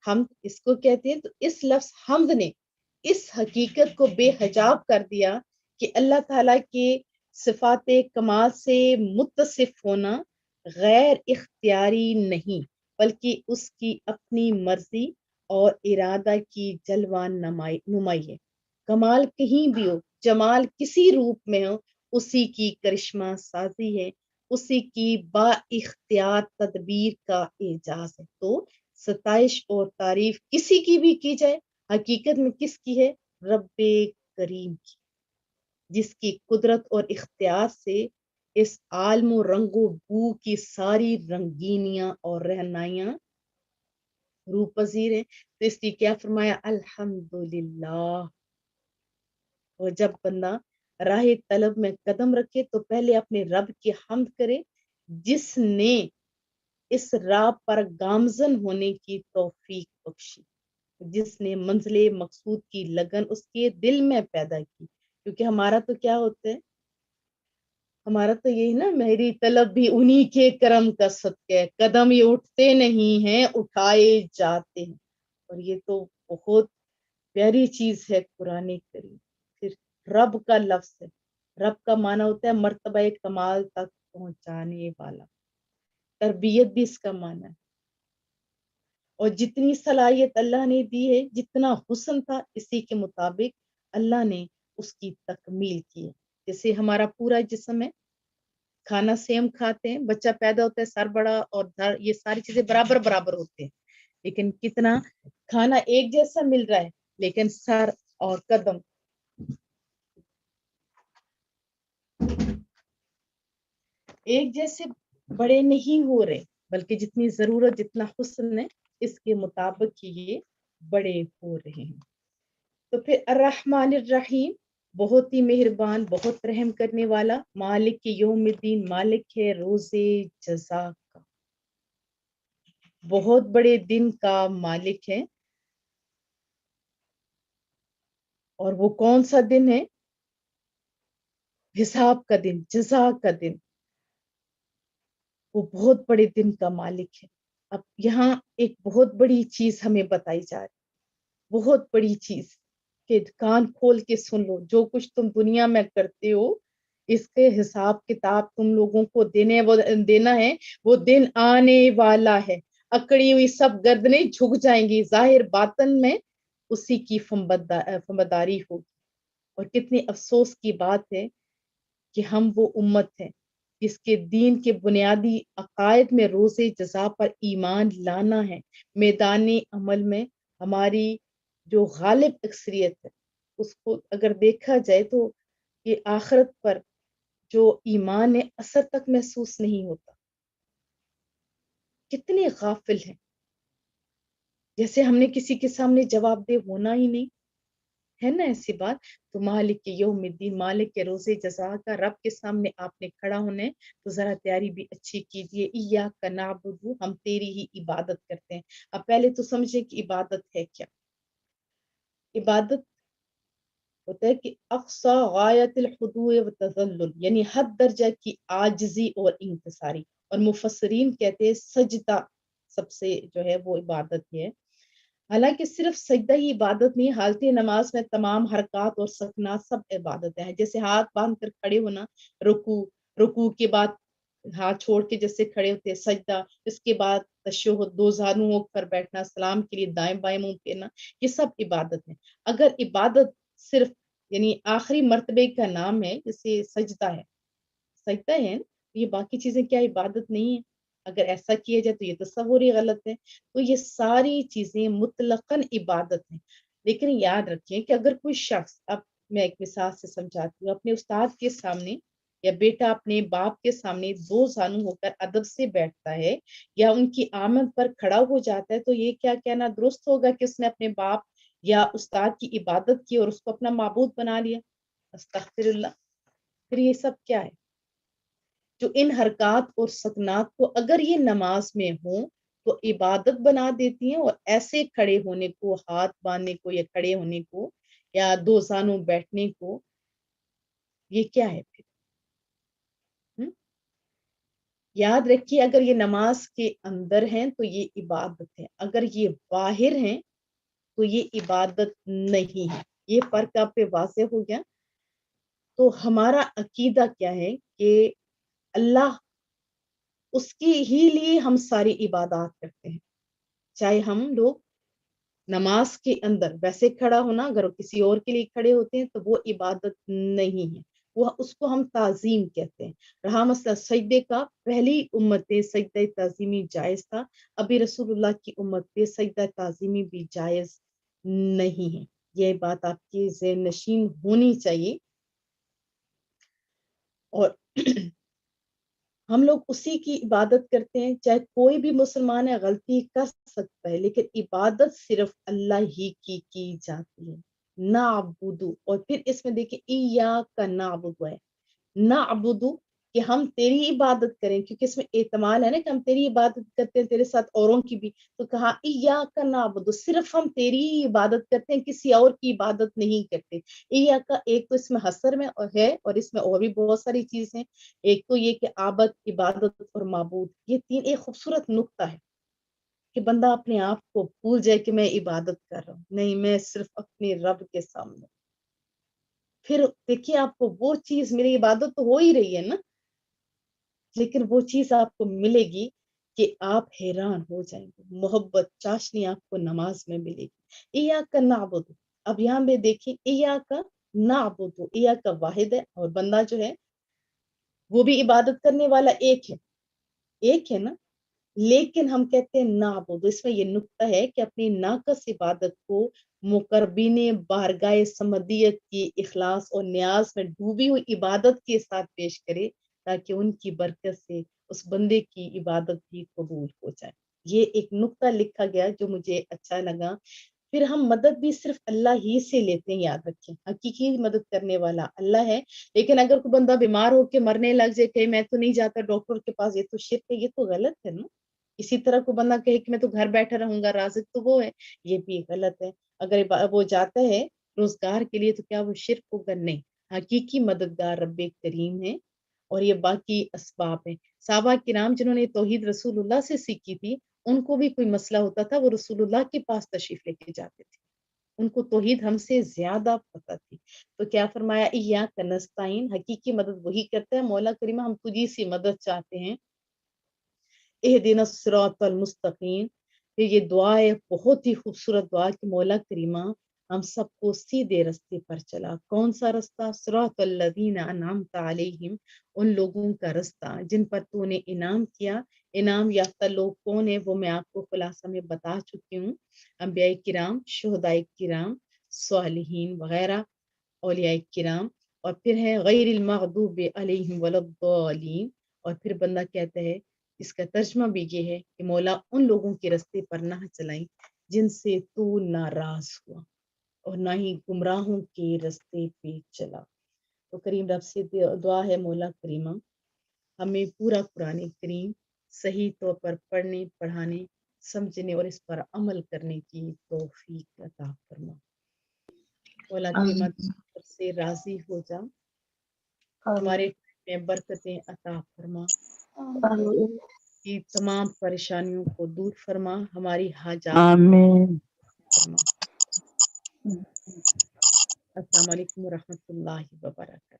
A: حمد اس کو کہتے ہیں. تو اس لفظ حمد نے اس حقیقت کو بے حجاب کر دیا کہ اللہ تعالیٰ کے صفات کمال سے متصف ہونا غیر اختیاری نہیں بلکہ اس کی اپنی مرضی اور ارادہ کی جلوہ نمائی ہے. کمال کہیں بھی ہو، جمال کسی روپ میں ہو، اسی کی کرشمہ سازی ہے، اسی کی با اختیار تدبیر کا اعجاز ہے. تو ستائش اور تعریف کسی کی بھی کی جائے، حقیقت میں کس کی ہے؟ رب کریم کی، جس کی قدرت اور اختیار سے اس عالم و رنگ و بو کی ساری رنگینیاں اور رہنائیاں روح پذیر ہیں. تو اس لیے کیا فرمایا؟ الحمدللہ. اور جب بندہ راہ طلب میں قدم رکھے تو پہلے اپنے رب کی حمد کرے جس نے اس راہ پر گامزن ہونے کی توفیق بخشی، جس نے منزل مقصود کی لگن اس کے دل میں پیدا کی. کیونکہ ہمارا تو کیا ہوتا ہے، ہمارا تو یہی نا، میری طلب بھی انہی کے کرم کا صدقہ ہے، قدم یہ اٹھتے نہیں ہیں اٹھائے جاتے ہیں. اور یہ تو بہت پیاری چیز ہے قرآن کریم. پھر رب کا لفظ ہے، رب کا معنی ہوتا ہے مرتبہ کمال تک پہنچانے والا. تربیت بھی اس کا معنی ہے. اور جتنی صلاحیت اللہ نے دی ہے، جتنا حسن تھا، اسی کے مطابق اللہ نے اس کی تکمیل کی ہے. جیسے ہمارا پورا جسم ہے، کھانا سیم کھاتے ہیں، بچہ پیدا ہوتا ہے سر بڑا اور یہ ساری چیزیں برابر ہوتے ہیں. لیکن کتنا کھانا ایک جیسا مل رہا ہے لیکن سر اور قدم ایک جیسے بڑے نہیں ہو رہے، بلکہ جتنی ضرورت جتنا حسن ہے اس کے مطابق ہی یہ بڑے ہو رہے ہیں۔ تو پھر الرحمن الرحیم، بہت ہی مہربان، بہت رحم کرنے والا، مالک یوم الدین، مالک ہے روز جزا کا، بہت بڑے دن کا مالک ہے۔ اور وہ کون سا دن ہے؟ حساب کا دن، جزا کا دن، وہ بہت بڑے دن کا مالک ہے۔ اب یہاں ایک بہت بڑی چیز ہمیں بتائی جا رہی، بہت بڑی چیز، کہ کان کھول کے سن لو، جو کچھ تم دنیا میں کرتے ہو اس کے حساب کتاب تم لوگوں کو دینا ہے، وہ دن آنے والا ہے۔ اکڑی ہوئی سب گردنیں جھک جائیں گی، ظاہر باطن میں اسی کی فمبرداری ہوگی۔ اور کتنی افسوس کی بات ہے کہ ہم وہ امت ہیں جس کے دین کے بنیادی عقائد میں روز جزا پر ایمان لانا ہے۔ میدان عمل میں ہماری جو غالب اکثریت ہے اس کو اگر دیکھا جائے تو یہ آخرت پر جو ایمان ہے اثر تک محسوس نہیں ہوتا۔ کتنے غافل ہیں، جیسے ہم نے کسی کے سامنے جواب دہ ہونا ہی نہیں ہے نا ایسی بات۔ تو مالک یوم الدین، مالک کے روز جزا کا، رب کے سامنے آپ نے کھڑا ہونا ہے تو ذرا تیاری بھی اچھی کیجیے۔ ایاک نعبد، ہم تیری ہی عبادت کرتے ہیں۔ اب پہلے تو سمجھے کہ عبادت ہے کیا۔ عبادت ہوتا ہے کہ اقصا غایت الخضوع والتذلل، یعنی حد درجہ کی عاجزی اور انکساری۔ اور مفسرین کہتے ہیں سجدہ سب سے جو ہے وہ عبادت ہے۔ حالانکہ صرف سجدہ ہی عبادت نہیں، حالت نماز میں تمام حرکات اور سکنات سب عبادتیں ہیں، جیسے ہاتھ باندھ کر کھڑے ہونا، رکوع کے بعد ہاتھ چھوڑ کے جیسے کھڑے ہوتے ہیں سجدہ، اس کے بعد تشہد، دو زانو ہو کر بیٹھنا، سلام کے لیے دائیں بائیں منہ پھیرنا، یہ سب عبادت ہے۔ اگر عبادت صرف یعنی آخری مرتبے کا نام ہے، جیسے سجدہ ہے، یہ باقی چیزیں کیا عبادت نہیں ہے؟ اگر ایسا کیا جائے تو یہ تصور ہی غلط ہے۔ تو یہ ساری چیزیں مطلقاً عبادت ہیں۔ لیکن یاد رکھیں کہ اگر کوئی شخص، اب میں ایک مثال سے سمجھاتی ہوں، اپنے استاد کے سامنے یا بیٹا اپنے باپ کے سامنے دو زانو ہو کر ادب سے بیٹھتا ہے یا ان کی آمد پر کھڑا ہو جاتا ہے، تو یہ کیا کہنا درست ہوگا کہ اس نے اپنے باپ یا استاد کی عبادت کی اور اس کو اپنا معبود بنا لیا؟ استغفر اللہ۔ پھر یہ سب کیا ہے؟ جو ان حرکات اور سکنات کو اگر یہ نماز میں ہوں تو عبادت بنا دیتی ہیں، اور ایسے کھڑے ہونے کو، ہاتھ باندھنے کو یا کھڑے ہونے کو یا دو زانوں بیٹھنے کو، یہ کیا ہے پھر؟ یاد رکھیے اگر یہ نماز کے اندر ہیں تو یہ عبادت ہے، اگر یہ باہر ہیں تو یہ عبادت نہیں ہے۔ یہ فرق آپ پہ واضح ہو گیا؟ تو ہمارا عقیدہ کیا ہے کہ اللہ، اس کی ہی لیے ہم ساری عبادات کرتے ہیں، چاہے ہم لوگ نماز کے اندر ویسے کھڑا ہونا، اگر کسی اور کے لیے کھڑے ہوتے ہیں تو وہ عبادت نہیں ہے، وہ اس کو ہم تعظیم کہتے ہیں۔ رہا مسئلہ سجدے کا، پہلی امت پہ سجدہ تعظیمی جائز تھا، ابھی رسول اللہ کی امت پہ سجدہ تعظیمی بھی جائز نہیں ہے۔ یہ بات آپ کی ذہن نشین ہونی چاہیے۔ اور ہم لوگ اسی کی عبادت کرتے ہیں، چاہے کوئی بھی مسلمان ہے غلطی کر سکتا ہے، لیکن عبادت صرف اللہ ہی کی جاتی ہے۔ نعبدو، اور پھر اس میں دیکھیں ایاک نعبدو ہے، نعبدو کہ ہم تیری عبادت کریں، کیونکہ اس میں احتمال ہے نا کہ ہم تیری عبادت کرتے ہیں تیرے ساتھ اوروں کی بھی، تو کہا ایاک نعبدو، صرف ہم تیری ہی عبادت کرتے ہیں، کسی اور کی عبادت نہیں کرتے۔ ایاک کا ایک تو اس میں حصر میں ہے، اور اس میں اور بھی بہت ساری چیزیں، ایک تو یہ کہ عبادت اور معبود، یہ تین ایک خوبصورت نقطہ ہے کہ بندہ اپنے آپ کو بھول جائے کہ میں عبادت کر رہا ہوں، نہیں، میں صرف اپنے رب کے سامنے۔ پھر دیکھیے آپ کو وہ چیز، میری عبادت تو ہو ہی رہی ہے نا، لیکن وہ چیز آپ کو ملے گی کہ آپ حیران ہو جائیں گے، محبت چاشنی آپ کو نماز میں ملے گی۔ ایاک کا نعبد، اب یہاں پہ دیکھیں ایاک کا نعبد، ایاک کا واحد ہے، اور بندہ جو ہے وہ بھی عبادت کرنے والا ایک ہے نا، لیکن ہم کہتے ہیں نعبد، اس میں یہ نقطہ ہے کہ اپنی ناقص عبادت کو مقربین بارگاہ سمدیت کی اخلاص اور نیاز میں ڈوبی ہوئی عبادت کے ساتھ پیش کرے تاکہ ان کی برکت سے اس بندے کی عبادت بھی قبول ہو جائے۔ یہ ایک نقطہ لکھا گیا جو مجھے اچھا لگا۔ پھر ہم مدد بھی صرف اللہ ہی سے لیتے ہیں، یاد رکھیں حقیقی مدد کرنے والا اللہ ہے، لیکن اگر کوئی بندہ بیمار ہو کے مرنے لگ جائے کہ میں تو نہیں جاتا ڈاکٹر کے پاس، یہ تو شرک ہے، یہ تو غلط ہے نا۔ اسی طرح کوئی بندہ کہے کہ میں تو گھر بیٹھا رہوں گا، رازق تو وہ ہے، یہ بھی غلط ہے۔ اگر وہ جاتا ہے روزگار کے لیے تو کیا وہ شرک ہوگا؟ نہیں، حقیقی مددگار رب کریم ہے، اور یہ باقی اسباب ہیں۔ صحابہ کرام جنہوں نے توحید رسول اللہ سے سیکھی تھی، ان کو بھی کوئی مسئلہ ہوتا تھا وہ رسول اللہ کے پاس تشریف لے کے جاتے تھے، ان کو توحید ہم سے زیادہ پتہ تھی۔ تو کیا فرمایا، ایاک نستعین، حقیقی مدد وہی کرتا ہے، مولا کریمہ ہم تجھی سے مدد چاہتے ہیں۔ اہدنا الصراط المستقیم، پھر یہ دعا ہے بہت ہی خوبصورت دعا کہ مولا کریمہ ہم سب کو سیدھے رستے پر چلا۔ کون سا رستہ؟ صراط الذین انعمت علیہم، ان لوگوں کا رستہ جن پر تو نے انعام کیا۔ انعام یافتہ لوگ کون ہیں وہ میں آپ کو خلاصہ میں بتا چکی ہوں، انبیاء کرام، شہداء کرام، صالحین وغیرہ، اولیاء کرام، اور پھر ہے غیر المغضوب علیہم ولا الضالین۔ اور پھر بندہ کہتا ہے، اس کا ترجمہ بھی یہ ہے کہ مولا ان لوگوں کے رستے پر نہ چلائیں جن سے تو ناراض ہوا، اور نہ ہی گمراہوں کے رستے پہ چلا۔ تو کریم رب سے دعا ہے مولا کریمہ ہمیں پورا قرآن کریم صحیح طور پر پڑھنے، پڑھانے، سمجھنے اور اس پر عمل کرنے کی توفیق عطا فرما۔ مولا کریمہ سے راضی ہو جا، ہمارے میں برکتیں عطا فرما، کی تمام پریشانیوں کو دور فرما، ہماری حاجات
B: آمین۔
A: فرما۔ السلام علیکم ورحمۃ اللہ وبرکاتہ۔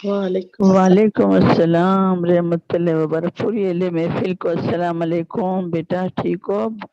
B: وعلیکم السلام رحمۃ اللہ وبرکاتہ۔ پوری اہل محفل کو السلام علیکم، بیٹا ٹھیک ہو؟